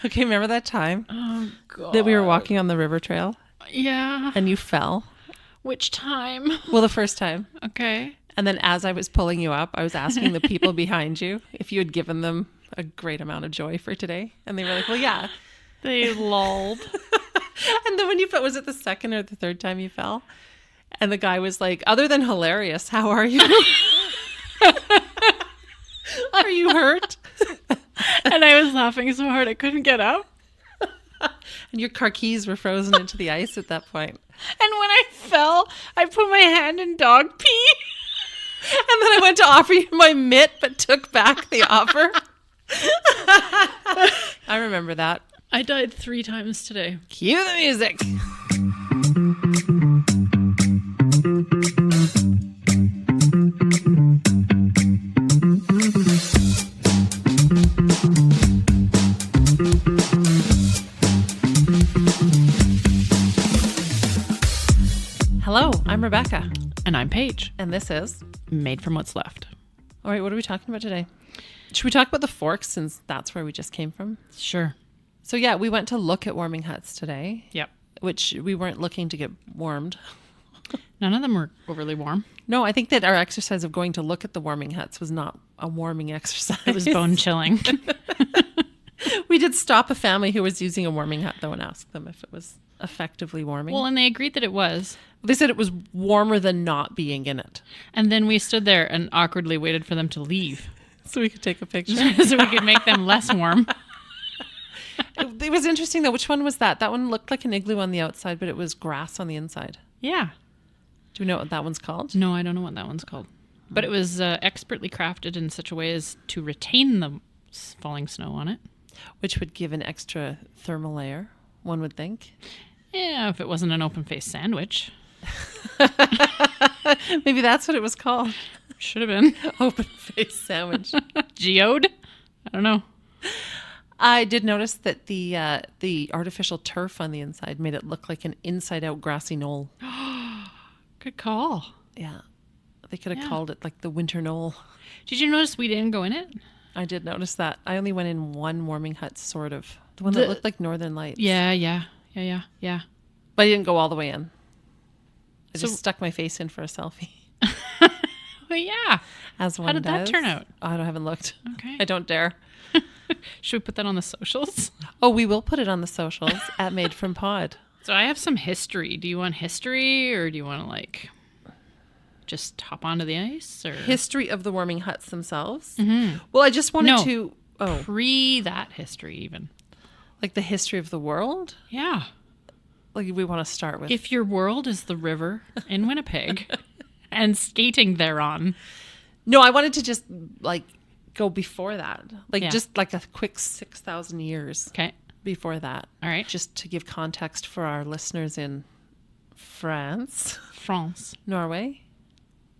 Okay, remember that time Oh, God. that we were walking on the river trail Yeah. and you fell? Which time? Well, the first time. Okay. And then as I was pulling you up, I was asking the people behind you if you had given them a great amount of joy for today. And they were like, well, yeah. They lulled. And then when you fell, was it the second or the third time you fell? And the guy was like, other than hilarious, how are you? Are you hurt? And I was laughing so hard I couldn't get up. And your car keys were frozen into the ice at that point. And when I fell, I put my hand in dog pee. And then I went to offer you my mitt, but took back the offer. I remember that. I died 3 times today. Cue the music. Hello, I'm Rebecca. And I'm Paige. And this is Made from What's Left. All right, what are we talking about today? Should we talk about the Forks since that's where we just came from? Sure. So yeah, we went to look at warming huts today. Yep. Which we weren't looking to get warmed. None of them were overly warm. No, I think that our exercise of going to look at the warming huts was not a warming exercise. It was bone chilling. We did stop a family who was using a warming hut though and ask them if it was effectively warming. Well, and they agreed that it was. They said it was warmer than not being in it. And then we stood there and awkwardly waited for them to leave So we could take a picture. so we could make them less warm. It was interesting though. Which one was that? That one looked like an igloo on the outside, but it was grass on the inside. Yeah. Do we know what that one's called? No, I don't know what that one's called. But it was expertly crafted in such a way as to retain the falling snow on it. Which would give an extra thermal layer, one would think. Yeah, if it wasn't an open-faced sandwich. Maybe that's what it was called. Should have been. Open-faced sandwich. Geode? I don't know. I did notice that the artificial turf on the inside made it look like an inside-out grassy knoll. Good call. Yeah. They could have called it like the winter knoll. Did you notice we didn't go in it? I did notice that. I only went in one warming hut, sort of. The one that looked like Northern Lights. Yeah. But I didn't go all the way in. I just stuck my face in for a selfie. Well, yeah. As one How did does. that turn out? I haven't looked. Okay. I don't dare. Should we put that on the socials? Oh, we will put it on the socials at Made from Pod. So I have some history. Do you want history or do you want to like just hop onto the ice? Or History of the warming huts themselves. Mm-hmm. Well, I just wanted No. to... Oh, pre that history even. like the history of the world? Yeah. Like we want to start with... If your world is the river in Winnipeg and skating thereon. No, I wanted to just like go before that. Like Yeah. just like a quick 6,000 years Okay. before that. All right. Just to give context for our listeners in France, France, Norway,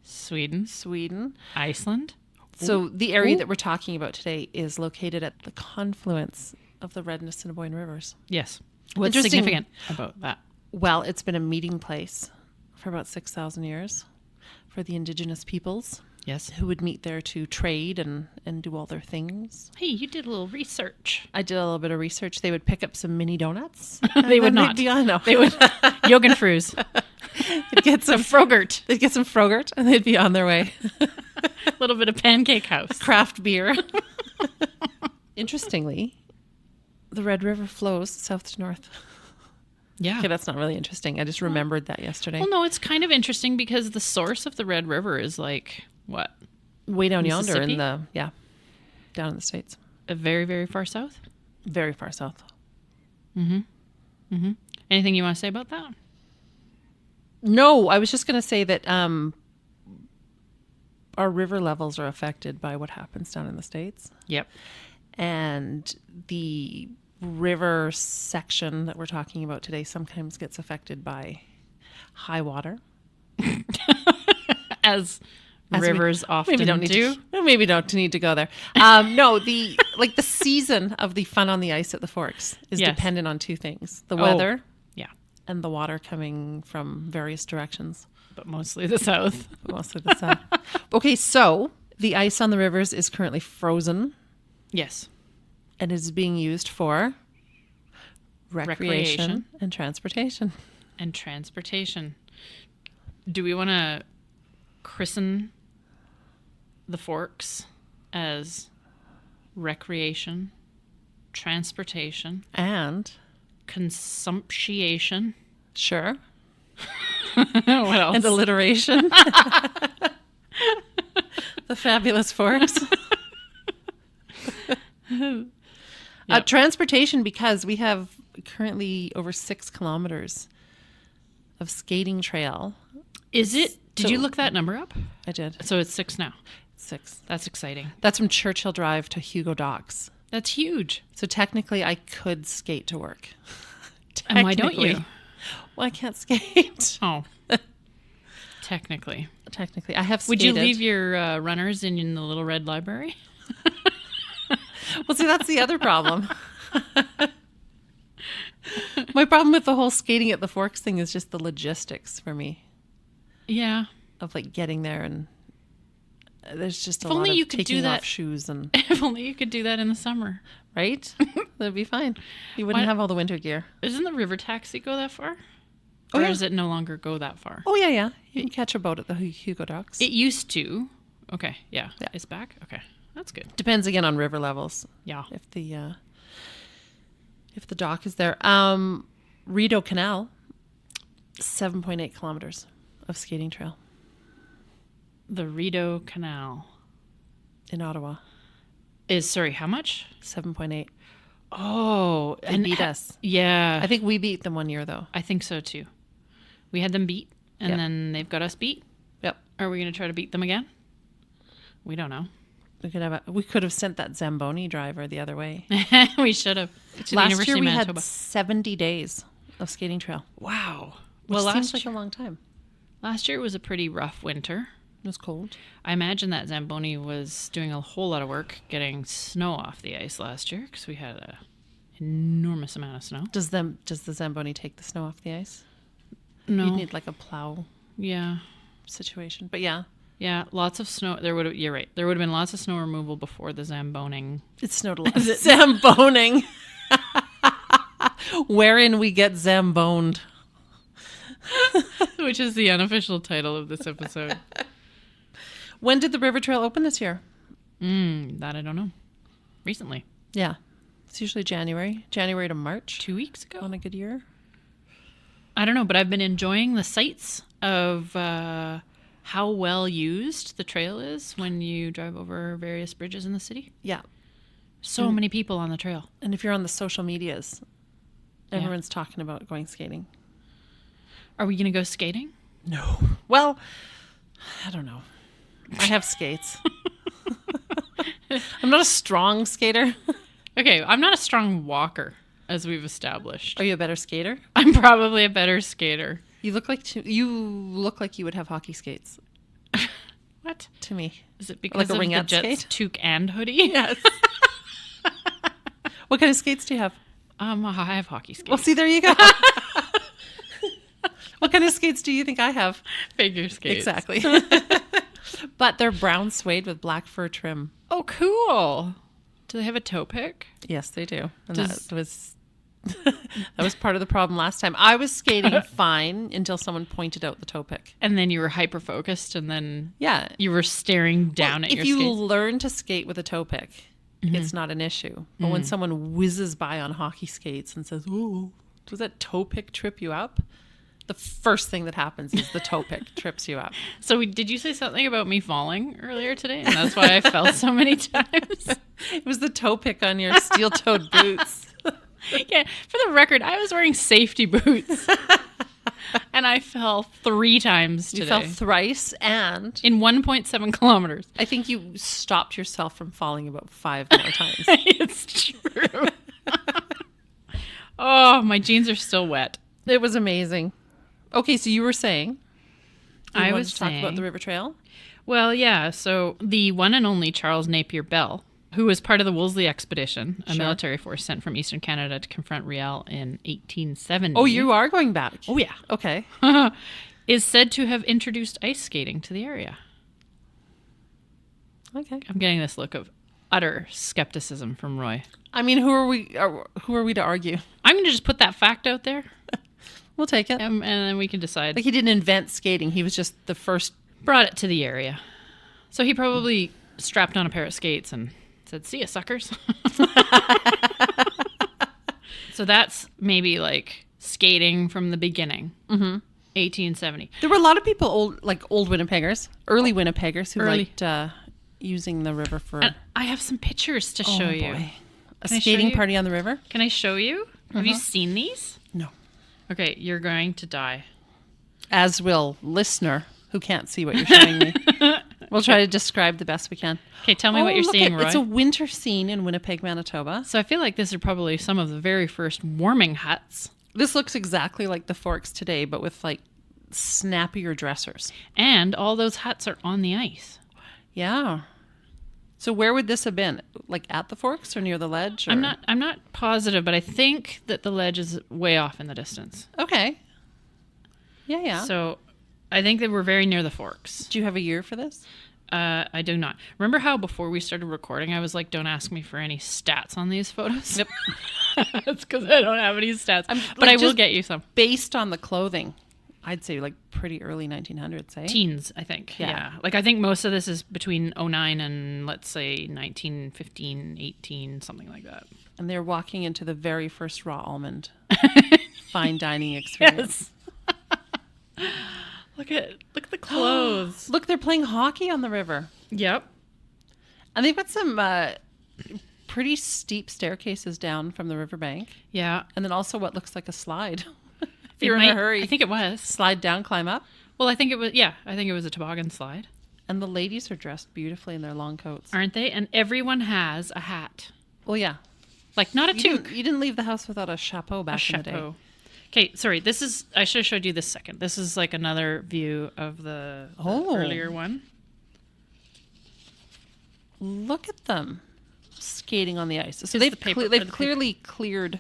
Sweden, Sweden. Iceland. So the area Ooh. that we're talking about today is located at the confluence of the Red and Assiniboine rivers. Yes. What's Interesting. significant about that? Well, it's been a meeting place for about 6,000 years for the indigenous peoples Yes. who would meet there to trade and do all their things. Hey, you did a little research. I did a little bit of research. They would pick up some mini donuts. They would not. Be on. No. They would. Jorgenfrus. They'd get some Frogurt. They'd get some Frogurt and they'd be on their way. A little bit of pancake house. Craft beer. Interestingly, the Red River flows south to north. Yeah. Okay, that's not really interesting. I just remembered that yesterday. Well, no, it's kind of interesting because the source of the Red River is like, what? Way down yonder in Mississippi? down in the States. Very, very far south? Very far south. Anything you want to say about that? No, I was just going to say that our river levels are affected by what happens down in the States. Yep. And the river section that we're talking about today sometimes gets affected by high water. As rivers often Maybe don't need do. maybe don't need to go there. No, the season of the fun on the ice at the Forks is Yes. dependent on two things: the weather Yeah. and the water coming from various directions, But mostly the south. but mostly the south. Okay, so the ice on the rivers is currently frozen Yes. and is being used for recreation, and transportation. And transportation. Do we want to christen the forks as recreation, transportation, And consumption? sure. What else? And alliteration. The fabulous forks. Yep. Transportation, because we have currently over 6 kilometers of skating trail. Is it? Did So- you look that number up? I did. So it's 6 now. 6. That's exciting. That's from Churchill Drive to Hugo Docks. That's huge. So technically I could skate to work. And why don't Technically. you? Well, I can't skate. Oh. Technically. Technically. I have Would skated. you leave your runners in the little red library? Well, see, that's the other problem. My problem with the whole skating at the forks thing is just the logistics for me Yeah. of like getting there, and there's just a If lot only of you could do taking that. off shoes and If only you could do that in the summer. right. That'd be fine. You wouldn't Why- have all the winter gear. Doesn't the river taxi go that far? Oh, Or yeah. does it no longer go that far? Oh yeah. You can catch a boat at the Hugo Docks. It used to. Okay. Yeah. Yeah. It's back. Okay. That's good. Depends again on river levels. Yeah. If the dock is there. Rideau Canal, 7.8 kilometers of skating trail The Rideau Canal in Ottawa. is, sorry, how much? 7.8. Oh. They beat us. Yeah. I think we beat them one year though. I think so too. We had them beat, and Yep. then they've got us beat. Yep. Are we going to try to beat them again? We don't know. We could have sent that Zamboni driver the other way. We should have. To the Last University year of we Manitoba. had 70 days of skating trail. Wow. Which Well, seems like a long time. last year was a pretty rough winter. It was cold. I imagine that Zamboni was doing a whole lot of work getting snow off the ice last year because we had an enormous amount of snow. Does the Zamboni take the snow off the ice? No. You'd need like a plow Yeah. situation. But yeah, Yeah, lots of snow. You're right. There would have been lots of snow removal before the Zamboning. it snowed a lot. Zamboning. Wherein we get zamboned. Which is the unofficial title of this episode. When did the river trail open this year? That I don't know. Recently. Yeah. It's usually January to March 2 weeks ago. on a good year. I don't know, but I've been enjoying the sights of how well used the trail is when you drive over various bridges in the city. Yeah. So many people on the trail. And if you're on the social medias, everyone's talking about going skating. Are we going to go skating? No. Well, I don't know. I have skates. I'm not a strong skater. Okay, I'm not a strong walker, as we've established. Are you a better skater? I'm probably a better skater. You look like you would have hockey skates What? to me. Is it because a of the ringette Jets skate? toque and hoodie? Yes. What kind of skates do you have? I have hockey skates. Well, see, there you go. What kind of skates do you think I have? Figure skates. Exactly. But they're brown suede with black fur trim. Oh, cool. Do they have a toe pick? Yes, they do. And Does- that was part of the problem last time. I was skating fine until someone pointed out the toe pick. And then you were hyper focused, and then Yeah. you were staring down at your If you skates. learn to skate with a toe pick, it's not an issue. But when someone whizzes by on hockey skates and says, "Oh, does that toe pick trip you up?" The first thing that happens is the toe pick trips you up. So did you say something about me falling earlier today? And that's why I fell so many times. It was the toe pick on your steel-toed boots. Yeah, for the record, I was wearing safety boots. And I fell 3 times today. You fell thrice, and in 1.7 kilometers. I think you stopped yourself from falling about 5 more times. It's true. Oh, my jeans are still wet. It was amazing. Okay, so you were saying I wanted was to talk about saying- the river trail. Well, yeah. So the one and only Charles Napier Bell, who was part of the Wolseley expedition, a Sure. military force sent from Eastern Canada to confront Riel in 1870. Oh, you are going back. Oh, yeah. Okay. Is said to have introduced ice skating to the area. Okay. I'm getting this look of, utter skepticism from Roy. I mean, who are we to argue? I'm going to just put that fact out there, We'll take it. and then we can decide. Like, he didn't invent skating. He was just the first. Brought it to the area. So he probably strapped on a pair of skates and said, "See ya, suckers." So that's maybe like skating from the beginning. 1870. There were a lot of people, old Winnipeggers, early Winnipeggers, who liked using the river for. And I have some pictures to show you. Boy. A Can I show skating you? party on the river? Can I show you? Have you seen these? No. Okay, you're going to die. As will listener who can't see what you're showing me. We'll try to describe the best we can. Okay, tell me what you're seeing, Roy. It's a winter scene in Winnipeg, Manitoba. So I feel like these are probably some of the very first warming huts. This looks exactly like the Forks today, but with like snappier dressers. And all those huts are on the ice. Yeah. So where would this have been? Like at the Forks or near the ledge? Or? I'm not positive, but I think that the ledge is way off in the distance. Okay. Yeah. So I think they were very near the Forks. Do you have a year for this? I do not. Remember how before we started recording, I was like, don't ask me for any stats on these photos? Yep. That's because I don't have any stats. But I will get you some. Based on the clothing, I'd say like pretty early 1900s, eh? Teens, I think. Yeah. Yeah. Like I think most of this is between 09 and let's say 1915, 18, something like that. And they're walking into the very first raw almond fine dining experience. Yes. Look at the clothes. Look, they're playing hockey on the river. Yep. And they've got some pretty steep staircases down from the riverbank. Yeah. And then also what looks like a slide. If you're in a hurry. I think it was. Slide down, climb up. Well, I think it was a toboggan slide. And the ladies are dressed beautifully in their long coats. Aren't they? And everyone has a hat. Well, yeah. Like not a toque. You didn't leave the house without a chapeau back in the day. Okay, sorry. I should have showed you this second. This is like another view of the earlier one. Look at them skating on the ice. So They've clearly cleared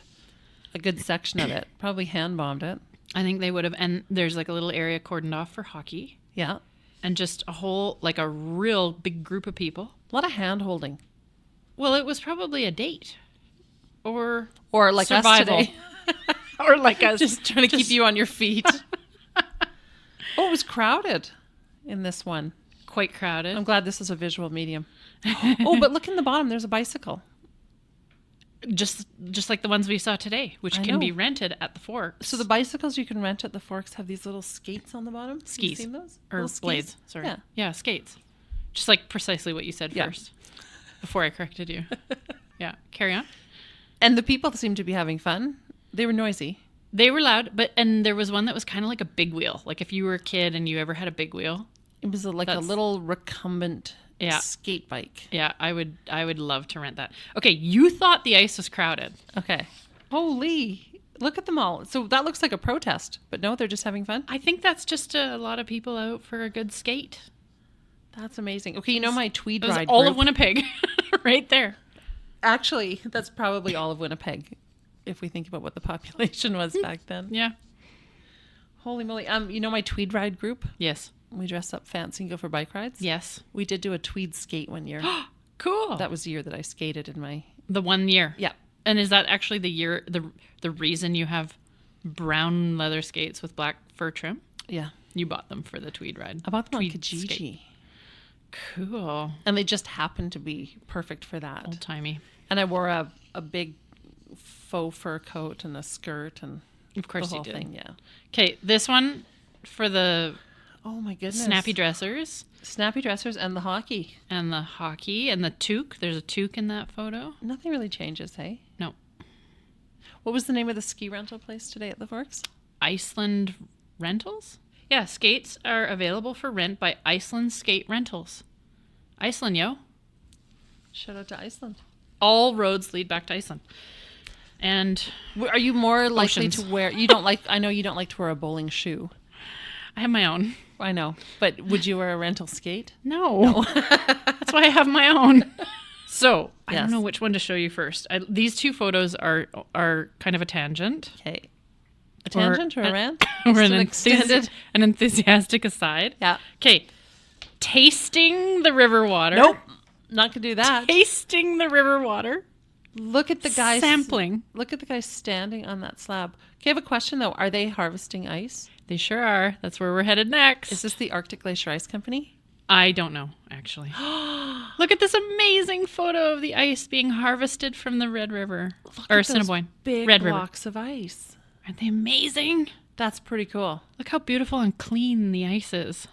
a good section of it. Probably hand bombed it. I think they would have. And there's like a little area cordoned off for hockey. Yeah. And just a real big group of people. A lot of hand holding. Well, it was probably a date. Or like survival. us today. Or like us. Just trying to keep you on your feet. Oh, it was crowded in this one. Quite crowded. I'm glad this is a visual medium. Oh, but look in the bottom. There's a bicycle. Just like the ones we saw today, which can be rented at the Forks. So the bicycles you can rent at the Forks have these little skates on the bottom? Skis. Have you seen those? Or blades. Sorry. Yeah, skates. Just like precisely what you said first. Before I corrected you. Yeah. Carry on. And the people seemed to be having fun. They were noisy. They were loud, and there was one that was kind of like a big wheel. Like if you were a kid and you ever had a big wheel. It was like a little recumbent skate bike. Yeah, I would love to rent that. Okay, you thought the ice was crowded. Okay. Holy, look at them all. So that looks like a protest, but no, they're just having fun? I think that's just a lot of people out for a good skate. That's amazing. Okay, you know my Tweed ride all group? of Winnipeg right there. Actually, that's probably all of Winnipeg, if we think about what the population was back then. Yeah. Holy moly. You know my Tweed ride group? Yes. We dress up fancy and go for bike rides? Yes. We did do a Tweed skate one year. Cool. That was the year that I skated in my... The 1 year? Yeah. And is that actually the year, the reason you have brown leather skates with black fur trim? Yeah. You bought them for the Tweed ride. I bought them on Tweed Kijiji. skate. Cool. And they just happened to be perfect for that. Old timey. And I wore a big faux fur coat and a skirt and of course the whole you did. thing, yeah. Okay, this one for the oh my goodness, snappy dressers and the hockey and the toque. There's a toque in that photo. Nothing really changes, hey? No. What was the name of the ski rental place today at the Forks? Iceland Rentals? Yeah, skates are available for rent by Iceland Skate Rentals. Iceland, yo. Shout out to Iceland. All roads lead back to Iceland. And are you more likely oceans. to wear... You don't like... I know you don't like to wear a bowling shoe. I have my own. I know. But would you wear a rental skate? No. That's why I have my own. So, I Yes. don't know which one to show you first. These two photos are kind of a tangent. Okay. A tangent or a rant? Or Just an enthusiastic aside. Yeah. Okay. Tasting the river water. Nope. Not gonna do that. Tasting the river water. Look at the guy Sampling. Look at the guy standing on that slab. Okay, I have a question though. Are they harvesting ice? They sure are. That's where we're headed next. Is this the Arctic Glacier Ice Company? I don't know, actually. Look at this amazing photo of the ice being harvested from the Red River. Or Assiniboine. Big Red River. blocks of ice. Aren't they amazing? That's pretty cool. Look how beautiful and clean the ice is.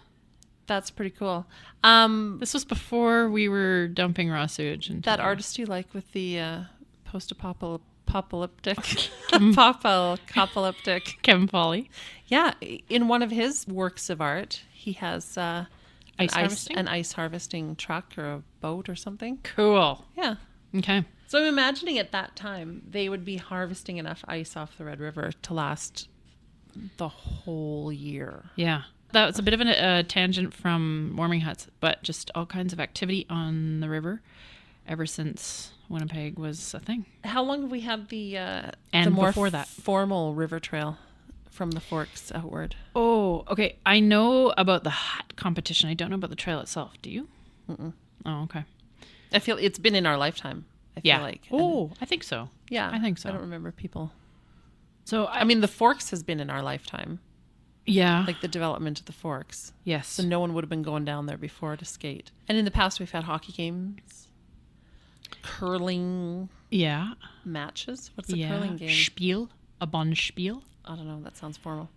That's pretty cool. This was before we were dumping raw sewage. Into that artist you like with the post-apocalyptic, apocalyptic. Kevin Foley. Yeah, in one of his works of art, he has an ice harvesting truck or a boat or something. Cool. Yeah. Okay. So I'm imagining at that time they would be harvesting enough ice off the Red River to last the whole year. Yeah. That was a bit of a tangent from warming huts, but just all kinds of activity on the river ever since Winnipeg was a thing. How long have we had the more before that formal river trail from the Forks outward? Oh, okay. I know about the hut competition. I don't know about the trail itself. Do you? Mm-mm. Oh, okay. I feel it's been in our lifetime. I feel like. Oh, I think so. Yeah, I think so. I don't remember people. So I mean, the Forks has been in our lifetime. Yeah. Like the development of the Forks. Yes. So no one would have been going down there before to skate. And in the past, we've had hockey games, curling matches. What's the curling game? Spiel. A bonspiel. I don't know. That sounds formal.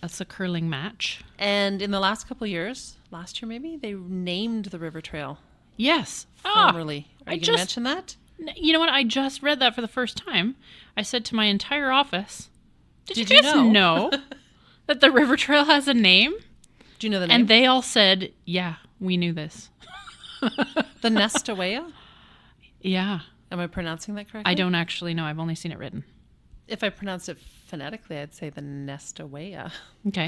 That's a curling match. And in the last couple of years, last year maybe, they named the river trail. Yes. Formerly. Are you going to mention that? You know what? I just read that for the first time. I said to my entire office, Did you guys know that the river trail has a name? Do you know the name? And they all said, yeah, we knew this. The Nestawaya? Yeah. Am I pronouncing that correctly? I don't actually know. I've only seen it written. If I pronounce it phonetically, I'd say the Nestawaya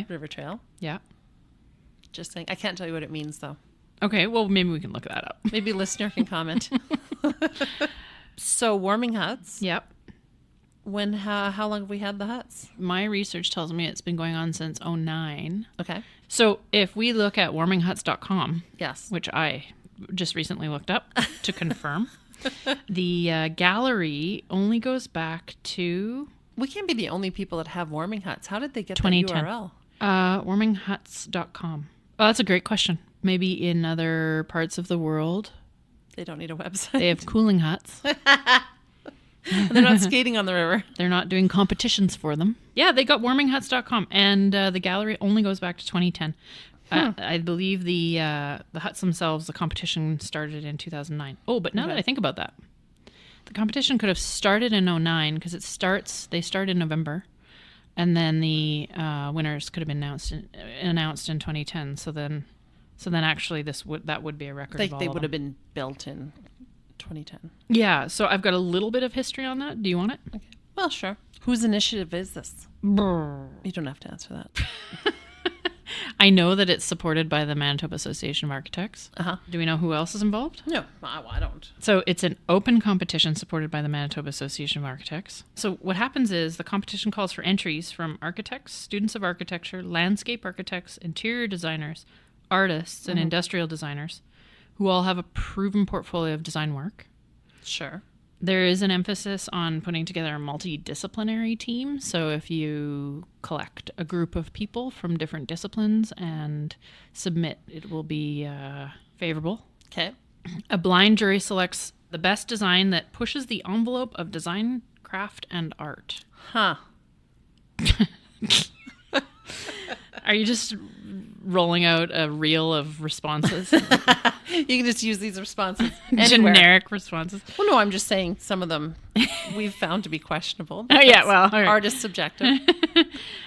River Trail. Yeah. Just saying. I can't tell you what it means, though. Okay, well, maybe we can look that up. Maybe a listener can comment. So, warming huts. Yep. How long have we had the huts? My research tells me it's been going on since 2009. Okay. So if we look at warminghuts.com, yes, which I just recently looked up to confirm, the gallery only goes back to... We can't be the only people that have warming huts. How did they get that 2010. URL? Warminghuts.com. Oh, that's a great question. Maybe in other parts of the world. They don't need a website. They have cooling huts. They're not skating on the river. They're not doing competitions for them. Yeah, they got warminghuts.com, and the gallery only goes back to 2010. I believe the huts themselves, the competition started in 2009. Oh, but now that I think about that, the competition could have started in 2009 because they start in November, and then the winners could have been announced in 2010. So then actually that would be a record. They would have been built in 2010. Yeah, so I've got a little bit of history on that. Do you want it? Okay. Well, sure. Whose initiative is this? You don't have to answer that. I know that it's supported by the Manitoba Association of Architects. Uh-huh. Do we know who else is involved? No, I don't. So it's an open competition supported by the Manitoba Association of Architects. So what happens is the competition calls for entries from architects, students of architecture, landscape architects, interior designers, artists, and industrial designers who all have a proven portfolio of design work. Sure. There is an emphasis on putting together a multidisciplinary team. So if you collect a group of people from different disciplines and submit, it will be favorable. Okay. A blind jury selects the best design that pushes the envelope of design, craft, and art. Huh. Are you just rolling out a reel of responses? You can just use these responses anywhere. Generic responses. Well, no, I'm just saying some of them we've found to be questionable. Oh, yeah, well, all right. Art is subjective.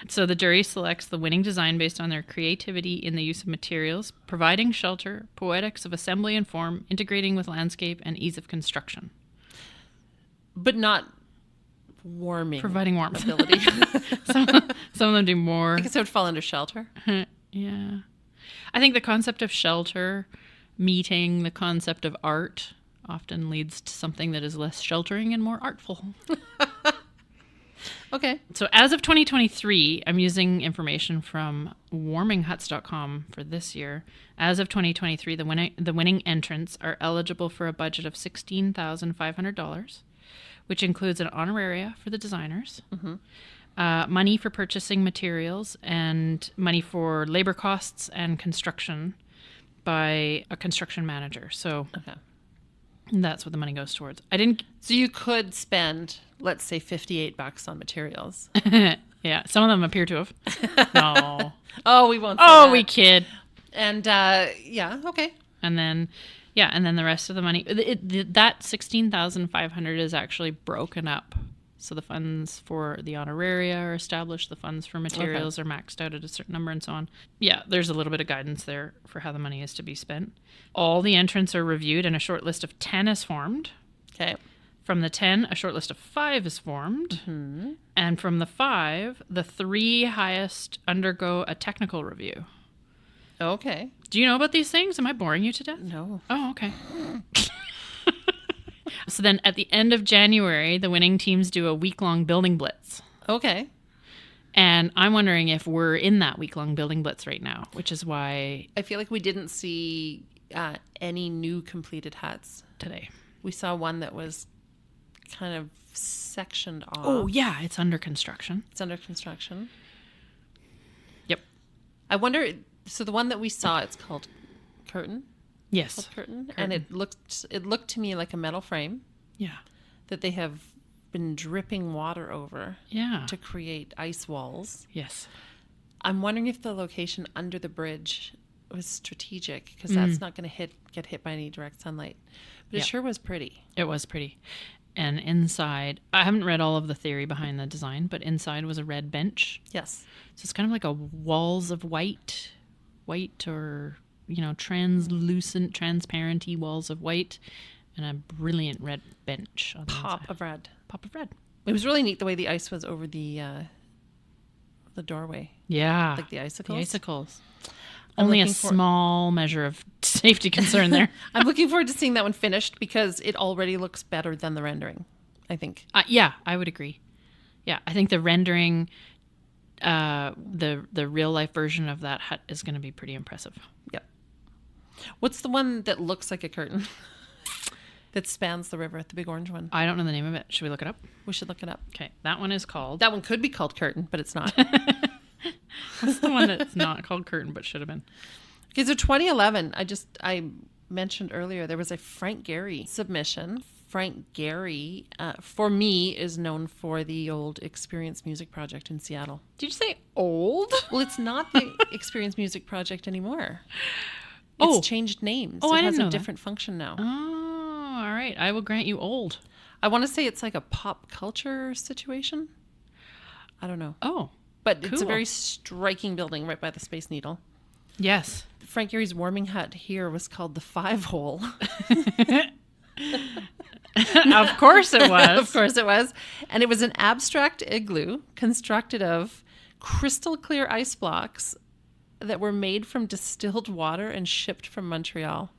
So the jury selects the winning design based on their creativity in the use of materials, providing shelter, poetics of assembly and form, integrating with landscape, and ease of construction. But not warming. Providing warmth. Ability. Some of them do more. I guess it would fall under shelter. Yeah. I think the concept of shelter meeting the concept of art often leads to something that is less sheltering and more artful. Okay. So as of 2023, I'm using information from warminghuts.com for this year. As of 2023, the winning entrants are eligible for a budget of $16,500, which includes an honoraria for the designers, money for purchasing materials, and money for labor costs and construction by a construction manager. So that's what the money goes towards. So you could spend, let's say, $58 on materials. Yeah, some of them appear to have. No. Oh, we won't say Oh, that. we kid. And okay. And then the rest of the money, that $16,500 is actually broken up. So the funds for the honoraria are established, the funds for materials are maxed out at a certain number, and so on. Yeah, there's a little bit of guidance there for how the money is to be spent. All the entrants are reviewed, and a short list of 10 is formed. Okay. From the 10, a short list of 5 is formed. And from the 5, the 3 highest undergo a technical review. Okay. Do you know about these things? Am I boring you to death? No. Oh, okay. So then at the end of January, the winning teams do a week-long building blitz. Okay. And I'm wondering if we're in that week-long building blitz right now, which is why I feel like we didn't see any new completed huts today. We saw one that was kind of sectioned off. Oh, yeah, it's under construction. It's under construction. Yep. I wonder, so the one that we saw, it's called Curtain? Yes. Called Curtain. And it looked to me like a metal frame. Yeah. That they have been dripping water over. Yeah. To create ice walls. Yes. I'm wondering if the location under the bridge was strategic, because that's not going to get hit by any direct sunlight. But it sure was pretty. It was pretty. And inside, I haven't read all of the theory behind the design, but inside was a red bench. Yes. So it's kind of like a walls of white or, translucent, transparent-y walls of white, and a brilliant red bench on the Pop inside. of red. Pop of red. It was really neat the way the ice was over the doorway. Yeah. Like the icicles. The icicles. Only a small measure of safety concern there. I'm looking forward to seeing that one finished, because it already looks better than the rendering, I think. Yeah, I would agree. Yeah, I think the rendering, the real life version of that hut is going to be pretty impressive. Yep. What's the one that looks like a curtain that spans the river, the big orange one? I don't know the name of it. Should we look it up? We should look it up. Okay, that one is called... That one could be called Curtain, but it's not. What's the one that's not called Curtain but should have been? Okay, so 2011, I mentioned earlier, there was a Frank Gehry submission. Frank Gehry, for me, is known for the old Experience Music Project in Seattle. Did you say old? Well, it's not the Experience Music Project anymore. It's changed names. Oh, it I didn't has know a that. different function now. Oh, all right. I will grant you old. I want to say it's like a pop culture situation. I don't know. Oh, but it's a cool. very striking building right by the Space Needle. Yes. Frank Gehry's warming hut here was called the 5-Hole. Of course it was. Of course it was. And it was an abstract igloo constructed of crystal clear ice blocks that were made from distilled water and shipped from Montreal.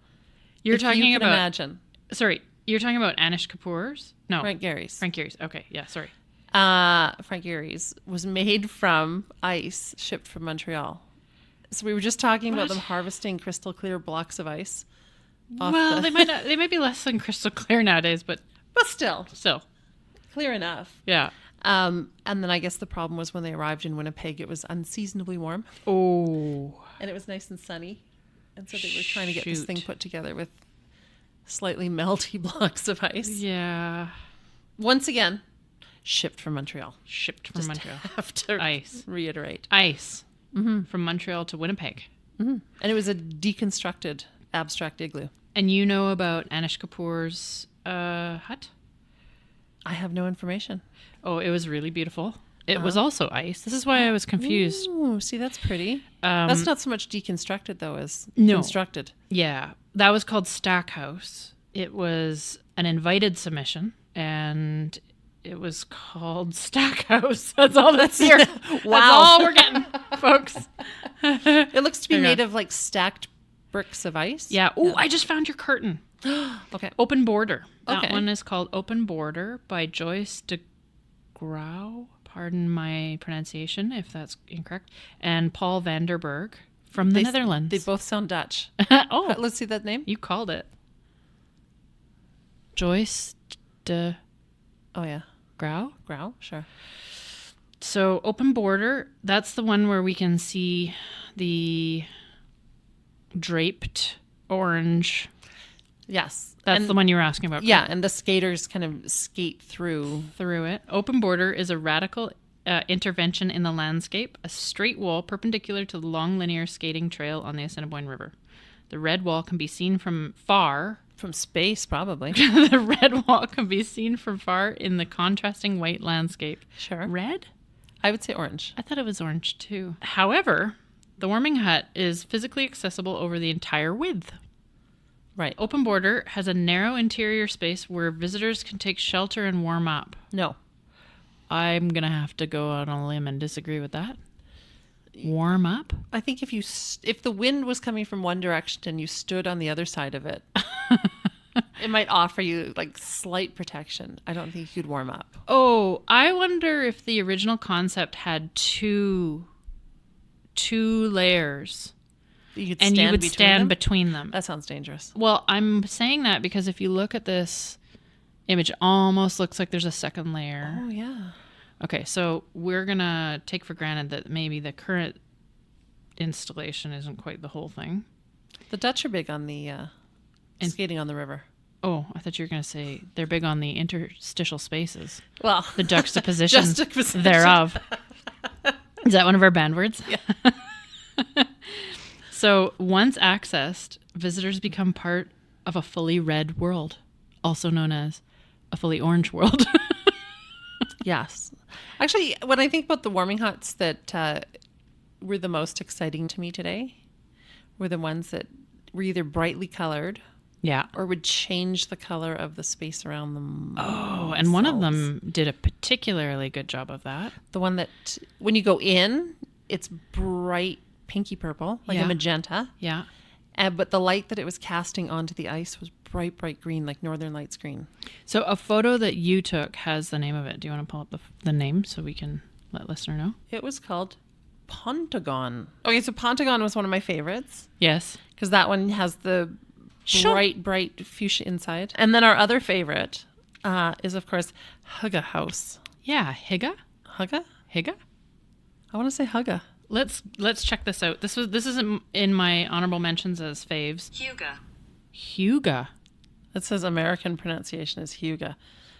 You're If talking you can about... imagine. Sorry, you're talking about Anish Kapoor's? No. Frank Gehry's. Frank Gehry's. Okay, yeah, sorry. Frank Gehry's was made from ice shipped from Montreal. So we were just talking about them harvesting crystal clear blocks of ice. Well, they might be less than crystal clear nowadays, but still clear enough. Yeah. And then I guess the problem was when they arrived in Winnipeg, it was unseasonably warm. Oh. And it was nice and sunny. And so they were trying to get this thing put together with slightly melty blocks of ice. Yeah. Once again, shipped from Montreal. Shipped from Montreal. Have to Ice. reiterate. Ice. Mm-hmm. From Montreal to Winnipeg. Mm-hmm. And it was a deconstructed abstract igloo. And you know about Anish Kapoor's hut? I have no information. Oh, it was really beautiful. It was also ice. This is why I was confused. Ooh, see, that's pretty. That's not so much deconstructed, though, as constructed. Yeah. That was called Stackhouse. It was an invited submission, and it was called Stackhouse. That's all that's here. Wow. That's all we're getting, folks. It looks to be made of, like, stacked bricks of ice. Yeah. Oh, I just found your curtain. Okay. Open Border. That Okay. one is called Open Border by Joyce DeGrau, pardon my pronunciation if that's incorrect, and Paul Vanderberg from the Netherlands. They both sound Dutch. Oh, Let's see that name. you called it. Joyce de Oh, yeah. Grau. Grau? Sure. So open border, that's the one where we can see the draped orange. Yes. That's the one you were asking about. Yeah, and the skaters kind of skate through it. Open border is a radical intervention in the landscape, a straight wall perpendicular to the long linear skating trail on the Assiniboine River. The red wall can be seen from far. From space, probably. The red wall can be seen from far in the contrasting white landscape. Sure. Red? I would say orange. I thought it was orange too. However, the warming hut is physically accessible over the entire width. Right. Open border has a narrow interior space where visitors can take shelter and warm up. No. I'm going to have to go out on a limb and disagree with that. Warm up? I think if the wind was coming from one direction and you stood on the other side of it, it might offer you like slight protection. I don't think you'd warm up. Oh, I wonder if the original concept had two layers. You would stand between them. That sounds dangerous. Well, I'm saying that because if you look at this image, it almost looks like there's a second layer. Oh, yeah. Okay, so we're going to take for granted that maybe the current installation isn't quite the whole thing. The Dutch are big on the skating on the river. Oh, I thought you were going to say they're big on the interstitial spaces. Well, the juxtaposition thereof. Is that one of our band words? Yeah. So once accessed, visitors become part of a fully red world, also known as a fully orange world. Yes. Actually, when I think about the warming huts that were the most exciting to me today, were the ones that were either brightly colored, yeah, or would change the color of the space around them. Oh, and one of them did a particularly good job of that. The one that, when you go in, it's bright pinky purple, like a magenta. Yeah. But the light that it was casting onto the ice was bright green, like Northern Lights green. So a photo that you took has the name of it. Do you want to pull up the name so we can let listener know? It was called Pontagon. Okay, so Pontagon was one of my favorites. Yes. Because that one has the bright fuchsia inside. And then our other favorite is, of course, Hygge House. Yeah, Hygge? Hygge? Hygge? I want to say Hygge. Let's check this out. This is in my honorable mentions as faves. Hygge. It says American pronunciation is Hygge.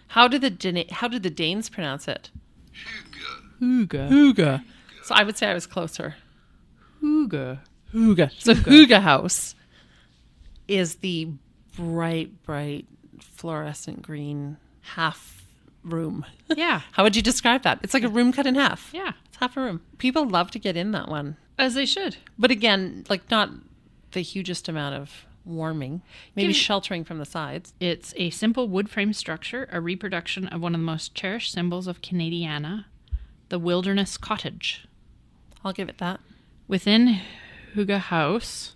How did the Danes pronounce it? Hygge. So I would say I was closer. Hygge. So Hygge House is the bright fluorescent green half room. Yeah. How would you describe that? It's like a room cut in half. Yeah. It's half a room. People love to get in that one. As they should. But again, like not the hugest amount of warming, maybe sheltering from the sides. It's a simple wood frame structure, a reproduction of one of the most cherished symbols of Canadiana, the wilderness cottage. I'll give it that. Within Hygge House,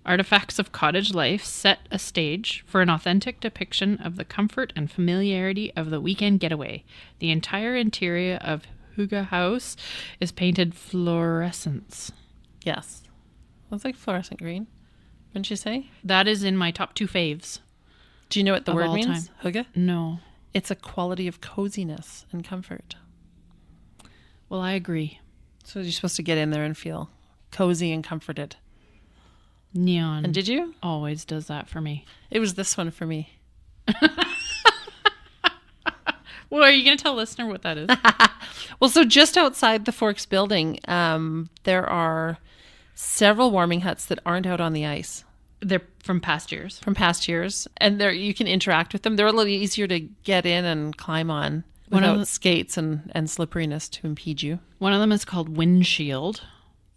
artifacts of cottage life set a stage for an authentic depiction of the comfort and familiarity of the weekend getaway. The entire interior of Hygge House is painted fluorescence. Yes. It's like fluorescent green, wouldn't you say? That is in my top 2 faves. Do you know what the word means? Time. Hygge? No. It's a quality of coziness and comfort. Well, I agree. So you're supposed to get in there and feel cozy and comforted. Neon. And did you? Always does that for me. It was this one for me. Well, are you going to tell listener what that is? Well, so just outside the Forks building, there are several warming huts that aren't out on the ice. They're from past years. And you can interact with them. They're a little easier to get in and climb on without skates and slipperiness to impede you. One of them is called Windshield.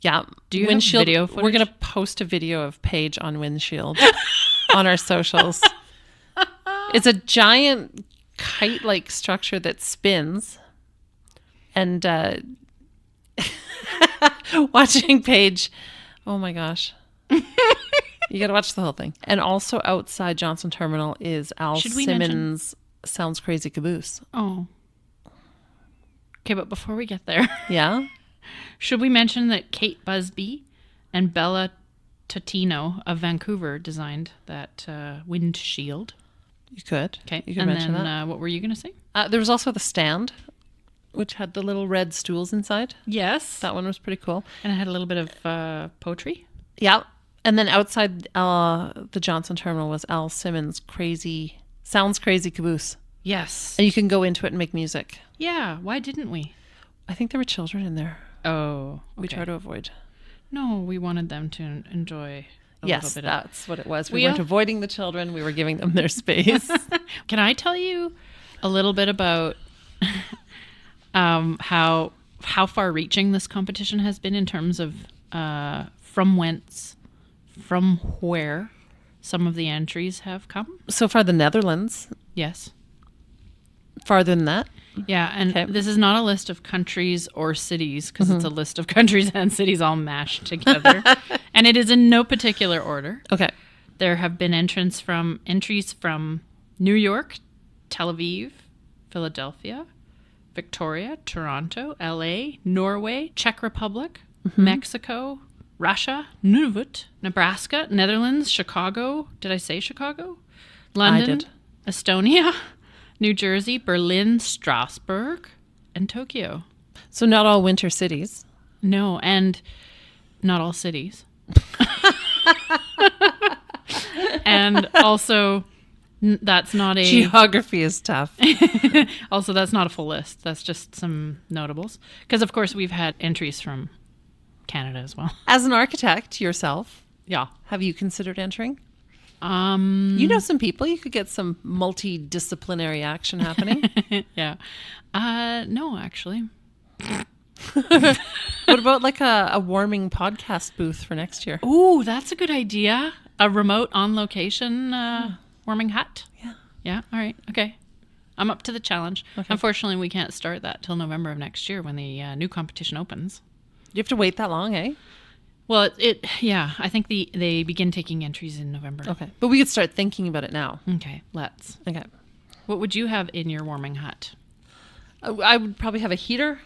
Yeah. Do you have video footage? We're going to post a video of Paige on Windshield on our socials. It's a giant kite-like structure that spins. And watching Paige, oh my gosh. You got to watch the whole thing. And also outside Johnson Terminal is Al Simmons' Sounds Crazy Caboose. Oh. Okay, but before we get there, Yeah. should we mention that Kate Busby and Bella Totino of Vancouver designed that windshield? You could. Okay. You could and mention then, that. what were you going to say? There was also the stand, which had the little red stools inside. Yes. That one was pretty cool. And it had a little bit of poetry. Yeah. And then outside the Johnson terminal was Al Simmons' Sounds Crazy Caboose. Yes. And you can go into it and make music. Yeah. Why didn't we? I think there were children in there. Oh. We try to avoid. No, we wanted them to enjoy a little bit that's what it was. We weren't avoiding the children. We were giving them their space. Can I tell you a little bit about how far-reaching this competition has been in terms of from where some of the entries have come? So far, the Netherlands. Yes. Farther than that? Yeah, and Okay. this is not a list of countries or cities because it's a list of countries and cities all mashed together. And it is in no particular order. Okay. There have been entries from New York, Tel Aviv, Philadelphia, Victoria, Toronto, LA, Norway, Czech Republic, Mexico, Russia, Nunavut, Nebraska, Netherlands, Chicago. Did I say Chicago? London, I did. Estonia, New Jersey, Berlin, Strasbourg, and Tokyo. So not all winter cities. No, and not all cities. And also, that's not a... Geography is tough. Also, that's not a full list. That's just some notables. Because, of course, we've had entries from Canada as well. As an architect yourself, Yeah. have you considered entering? You know some people. You could get some multidisciplinary action happening. Yeah. No, actually. What about like a warming podcast booth for next year? Ooh, that's a good idea. A remote on-location warming hut. Yeah. Yeah, all right. Okay. I'm up to the challenge. Okay. Unfortunately, we can't start that till November of next year when the new competition opens. You have to wait that long, eh? Well, yeah, I think they begin taking entries in November. Okay. But we could start thinking about it now. Okay, let's. Okay. What would you have in your warming hut? I would probably have a heater.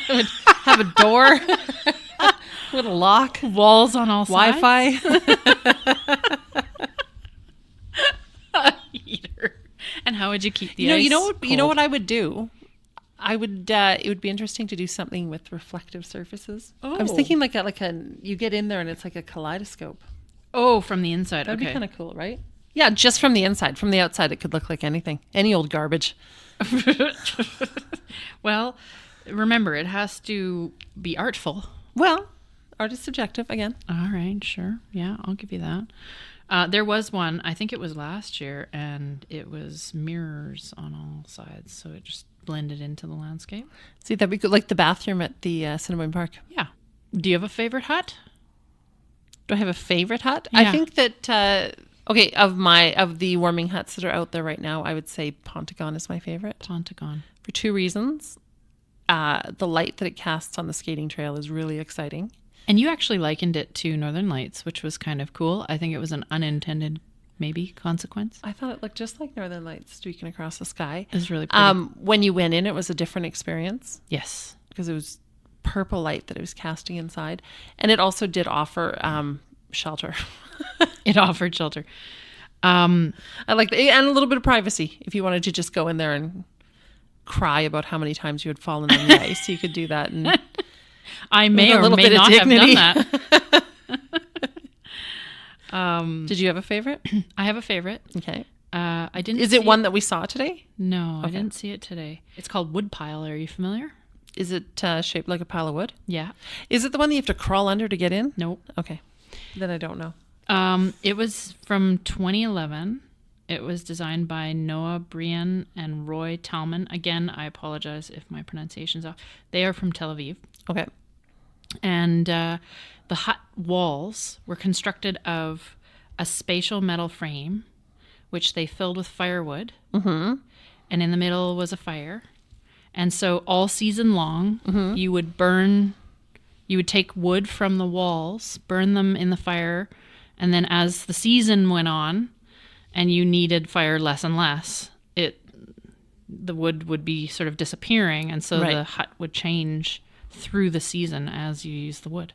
I would have a door with a lock. Walls on all sides? Wi-Fi. A heater. And how would you keep the ice You know cold? what I would do? I would. It would be interesting to do something with reflective surfaces. I was Oh. thinking like a. You get in there and it's like a kaleidoscope. Oh, from the inside. That'd Okay. be kind of cool, right? Yeah, just from the inside. From the outside, it could look like anything, any old garbage. Well, remember, it has to be artful. Well, art is subjective again. All right, sure. Yeah, I'll give you that. There was one, I think it was last year, and it was mirrors on all sides, so it just blended into the landscape. See, that'd be good, like the bathroom at the Cinnamon Park. Yeah. Do you have a favorite hut? Do I have a favorite hut? Yeah. I think that okay, of the warming huts that are out there right now, I would say Pontagon is my favorite Pontagon. for two reasons. The light that it casts on the skating trail is really exciting. And you actually likened it to Northern Lights, which was kind of cool. I think it was an unintended, maybe, consequence. I thought it looked just like Northern Lights streaking across the sky. It was really pretty. When you went in, it was a different experience Yes. because it was purple light that it was casting inside, and it also did offer shelter. It offered shelter. I like and a little bit of privacy. If you wanted to just go in there and cry about how many times you had fallen on the ice, you could do that. And I may with a or little may bit of not have dignity. done that. Did you have a favorite? I have a favorite. Okay. I didn't. Is it one that we saw today? No, I Okay. didn't see it today. It's called Woodpile. Are you familiar? Is it shaped like a pile of wood? Yeah. Is it the one that you have to crawl under to get in? Nope. Okay. Then I don't know. It was from 2011. It was designed by Noah Brian and Roy Talman. Again, I apologize if my pronunciation's off. They are from Tel Aviv. Okay. And the hut walls were constructed of a spatial metal frame, which they filled with firewood. Mm-hmm. And in the middle was a fire. And so all season long, you would take wood from the walls, burn them in the fire, and then as the season went on and you needed fire less and less, the wood would be sort of disappearing, and so the hut would change through the season as you use the wood.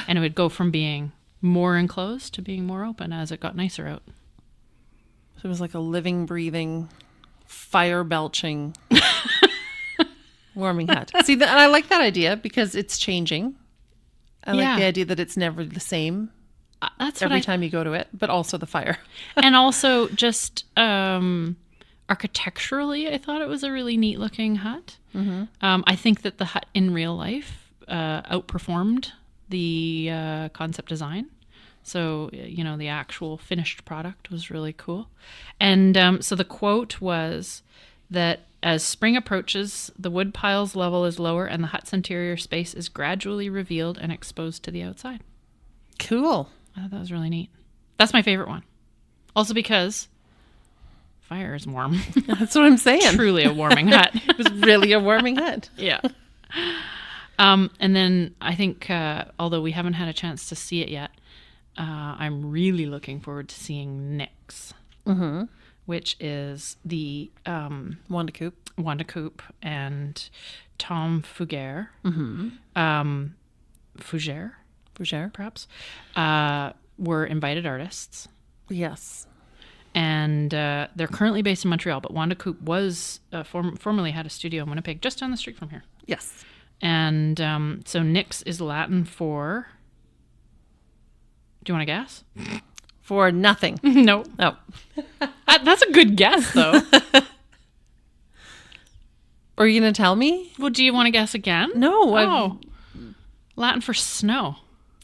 And it would go from being more enclosed to being more open as it got nicer out. So it was like a living, breathing, fire belching warming hut. See, and I like that idea because it's changing. I like the idea that it's never the same. That's every time you go to it, but also the fire. And also just architecturally, I thought it was a really neat looking hut. Mm-hmm. I think that the hut in real life outperformed the concept design. So, the actual finished product was really cool. And so the quote was that as spring approaches, the wood pile's level is lower and the hut's interior space is gradually revealed and exposed to the outside. Cool. I thought that was really neat. That's my favorite one. Also because fire is warm. That's what I'm saying. Truly a warming hut. It was really a warming hut. Yeah. And then I think, although we haven't had a chance to see it yet, I'm really looking forward to seeing Nyx, which is the Wanda Coop and Tom Fougere, Fougere, perhaps, were invited artists. Yes. And they're currently based in Montreal, but Wanda Coop was formerly had a studio in Winnipeg, just down the street from here. Yes. And so Nyx is Latin for... Do you want to guess? For nothing. No. Oh. That's a good guess, though. Are you going to tell me? Well, do you want to guess again? No. Latin for snow.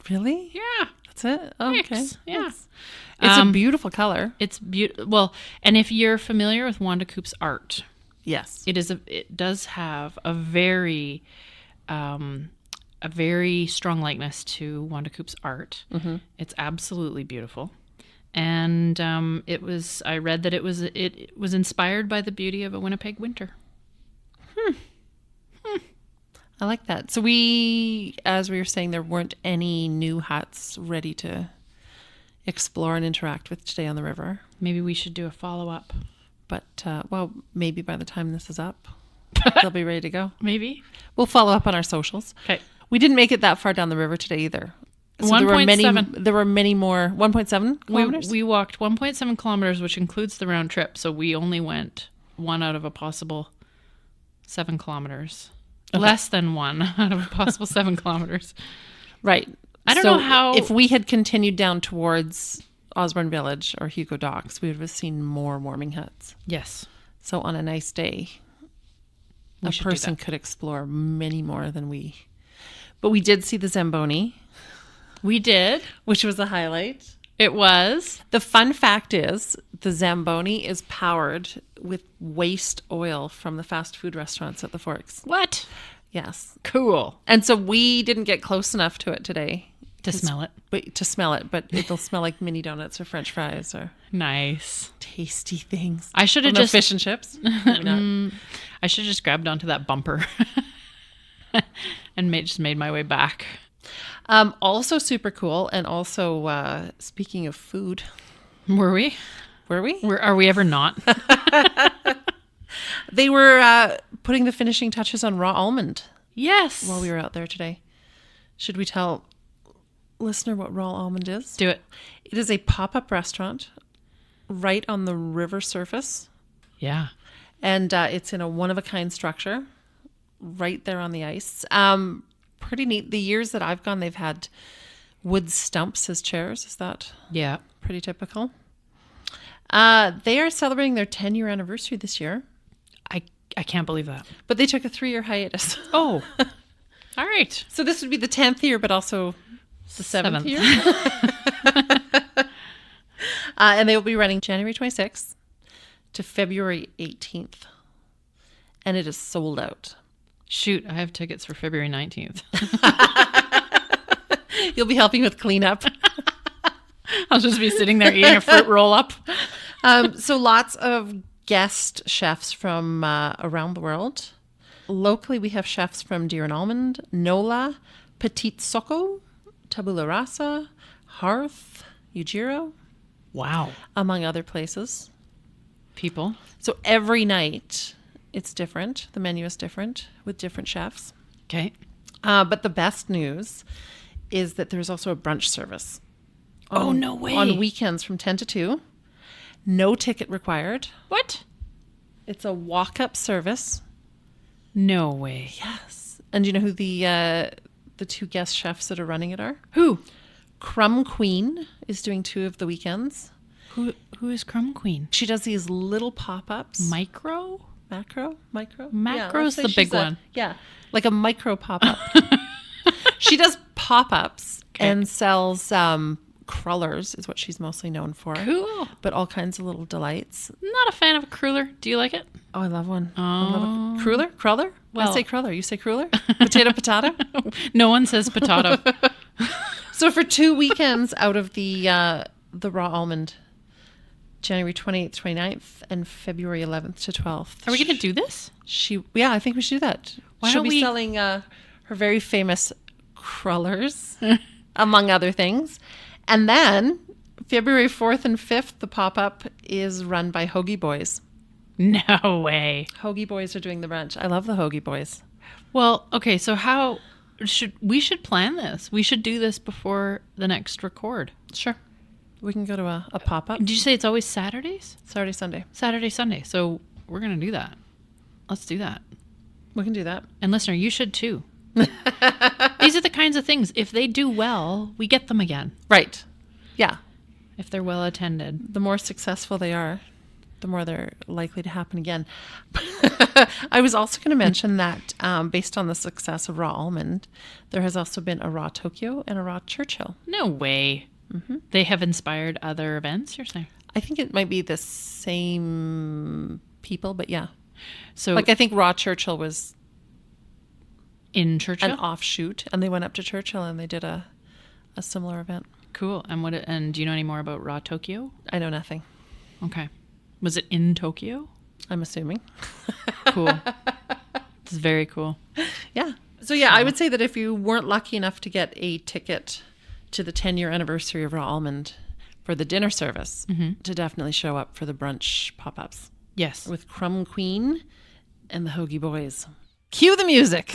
Really? Yeah. That's it? Oh, okay. Yeah. It's a beautiful color. It's beautiful. Well, and if you're familiar with Wanda Coop's art, yes, it does have a very strong likeness to Wanda Coop's art. Mm-hmm. It's absolutely beautiful. And I read that it was inspired by the beauty of a Winnipeg winter. I like that. So as we were saying, there weren't any new huts ready to explore and interact with today on the river. Maybe we should do a follow-up. But, maybe by the time this is up, they'll be ready to go. Maybe. We'll follow up on our socials. Okay. We didn't make it that far down the river today either. So 1.7. There were many more. 1.7 kilometers? We walked 1.7 kilometers, which includes the round trip. So we only went 1 out of a possible 7 kilometers. Okay. Less than 1 out of a possible 7 kilometers. Right. I don't know how... If we had continued down towards Osborne Village or Hugo Docks, we would have seen more warming huts. Yes. So on a nice day, a person could explore many more than we. But we did see the Zamboni. We did. Which was a highlight. It was. The fun fact is the Zamboni is powered with waste oil from the fast food restaurants at the Forks. What? Yes. Cool. And so we didn't get close enough to it today. To smell it. But it'll smell like mini donuts or French fries or nice tasty things. I should have just fish and chips. I should have just grabbed onto that bumper and made my way back. Also super cool, and also speaking of food, were we? Are we ever not? They were putting the finishing touches on raw almond. Yes. While we were out there today. Should we tell listener what raw almond is? Do it. It is a pop-up restaurant right on the river surface. Yeah. And it's in a one-of-a-kind structure right there on the ice. Pretty neat. The years that I've gone, they've had wood stumps as chairs. Is that pretty typical? They are celebrating their 10-year anniversary this year. I can't believe that. But they took a 3-year hiatus. Oh. All right. So this would be the 10th year, but also the 7th year. And they will be running January 26th to February 18th. And it is sold out. Shoot, I have tickets for February 19th. You'll be helping with cleanup. I'll just be sitting there eating a fruit roll-up. So lots of guest chefs from around the world. Locally, we have chefs from Deer and Almond, Nola, Petit Socco, Tabula Rasa, Hearth, Ujiro. Wow. Among other places. People. So every night it's different. The menu is different with different chefs. Okay. But the best news is that there's also a brunch service. No way. On weekends from 10 to 2. No ticket required. What? It's a walk-up service. No way. Yes. And do you know who the 2 guest chefs that are running it are? Who? Crumb Queen is doing 2 of the weekends. Who is Crumb Queen? She does these little pop-ups. Micro? Macro? Macro's the big one. Yeah. Like a micro pop-up. She does pop-ups and sells crullers is what she's mostly known for. Cool. But all kinds of little delights. Not a fan of a cruller. Do you like it? Oh, I love one. Oh. I love a cruller? Cruller? Well, I say cruller. You say cruller? Potato? No one says potato. So for 2 weekends out of the raw almond, January 28th, 29th, and February 11th to 12th. Are we going to do this? Yeah, I think we should do that. Why She'll don't be we selling her very famous crullers, among other things. And then February 4th and 5th, the pop-up is run by Hoagie Boys. No way. Hoagie Boys are doing the brunch. I love the Hoagie Boys. Well, okay, so how we should plan this. We should do this before the next record. Sure. We can go to a pop-up. Did you say it's always Saturdays? Saturday, Sunday. Saturday, Sunday. So we're going to do that. Let's do that. We can do that. And listener, you should too. These are the kinds of things. If they do well, we get them again. Right. Yeah. If they're well attended. The more successful they are, the more they're likely to happen again. I was also going to mention that based on the success of raw almond, there has also been a raw Tokyo and a raw Churchill. No way. Mm-hmm. They have inspired other events, you're saying? I think it might be the same people, but yeah. So, like, I think raw Churchill was in Churchill, an offshoot, and they went up to Churchill and they did a similar event. Cool. And do you know any more about raw Tokyo? I know nothing. Okay. Was it in Tokyo? I'm assuming. Cool. It's very cool. Yeah. So yeah, I would say that if you weren't lucky enough to get a ticket to the 10-year anniversary of raw almond for the dinner service, to definitely show up for the brunch pop-ups. Yes. With Crumb Queen and the Hoagie Boys. Cue the music.